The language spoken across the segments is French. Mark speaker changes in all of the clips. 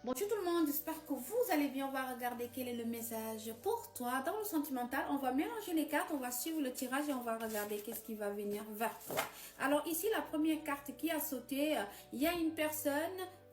Speaker 1: Bonjour tout le monde, j'espère que vous allez bien. On va regarder quel est le message pour toi. Dans le sentimental, on va mélanger les cartes, on va suivre le tirage et on va regarder qu'est-ce qui va venir vers toi. Alors ici, la première carte qui a sauté, il y a une personne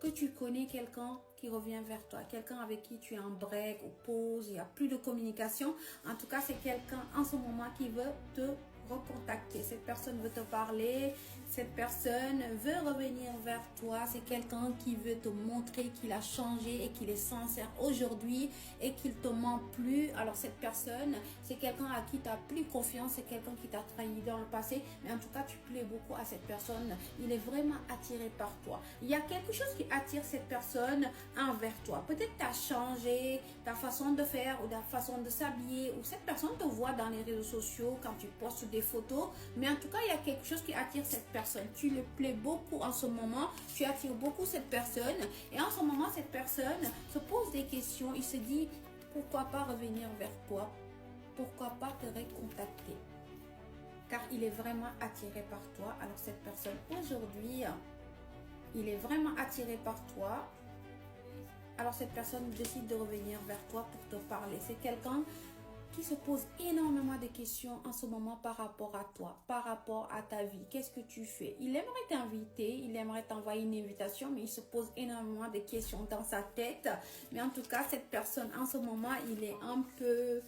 Speaker 1: que tu connais, quelqu'un qui revient vers toi, quelqu'un avec qui tu es en break ou pause, il n'y a plus de communication. En tout cas, c'est quelqu'un en ce moment qui veut te recontacter. Cette personne veut te parler, cette personne veut revenir vers toi. C'est quelqu'un qui veut te montrer qu'il a changé et qu'il est sincère aujourd'hui et qu'il te ment plus. Alors cette personne, c'est quelqu'un à qui tu n'as plus confiance, c'est quelqu'un qui t'a trahi dans le passé, mais en tout cas tu plais beaucoup à cette personne. Il est vraiment attiré par toi. Il y a quelque chose qui attire cette personne envers toi. Peut-être tu as changé ta façon de faire ou ta façon de s'habiller, ou cette personne te voit dans les réseaux sociaux quand tu postes des photos, mais en tout cas il y a quelque chose qui attire cette personne. Tu le plais beaucoup en ce moment, tu attires beaucoup cette personne, et en ce moment cette personne se pose des questions. Il se dit pourquoi pas revenir vers toi, pourquoi pas te recontacter, car il est vraiment attiré par toi. Alors cette personne aujourd'hui, il est vraiment attiré par toi. Alors cette personne décide de revenir vers toi pour te parler. C'est quelqu'un qui se pose énormément de questions en ce moment par rapport à toi, par rapport à ta vie. Qu'est-ce que tu fais? Il aimerait t'inviter, il aimerait t'envoyer une invitation, mais il se pose énormément de questions dans sa tête. Mais en tout cas, cette personne en ce moment, il est un peu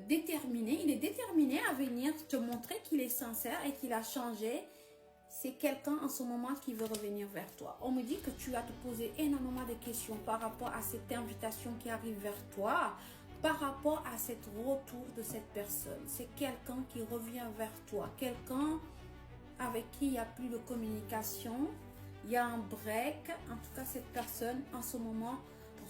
Speaker 1: déterminé. Il est déterminé à venir te montrer qu'il est sincère et qu'il a changé. C'est quelqu'un en ce moment qui veut revenir vers toi. On me dit que tu vas te poser énormément de questions par rapport à cette invitation qui arrive vers toi, par rapport à cet retour de cette personne. C'est quelqu'un qui revient vers toi, quelqu'un avec qui il n'y a plus de communication, il y a un break. En tout cas, cette personne en ce moment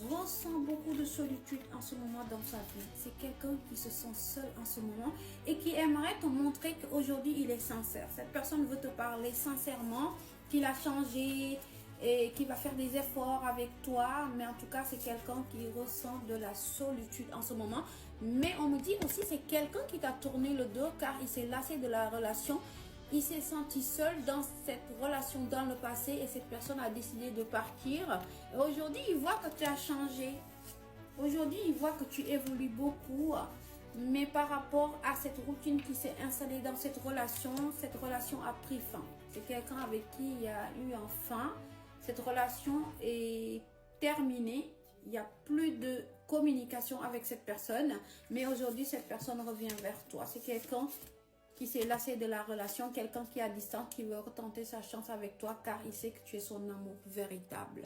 Speaker 1: ressent beaucoup de solitude en ce moment dans sa vie. C'est quelqu'un qui se sent seul en ce moment et qui aimerait te montrer qu'aujourd'hui il est sincère. Cette personne veut te parler sincèrement, qu'il a changé et qui va faire des efforts avec toi, mais en tout cas c'est quelqu'un qui ressent de la solitude en ce moment. Mais on me dit aussi c'est quelqu'un qui t'a tourné le dos car il s'est lassé de la relation. Il s'est senti seul dans cette relation dans le passé et cette personne a décidé de partir. Et aujourd'hui, il voit que tu as changé. Aujourd'hui, il voit que tu évolues beaucoup. Mais par rapport à cette routine qui s'est installée dans cette relation a pris fin. C'est quelqu'un avec qui il y a eu un fin. Cette relation est terminée. Il n'y a plus de communication avec cette personne. Mais aujourd'hui, cette personne revient vers toi. C'est quelqu'un qui s'est lassé de la relation, quelqu'un qui est à distance, qui veut retenter sa chance avec toi car il sait que tu es son amour véritable.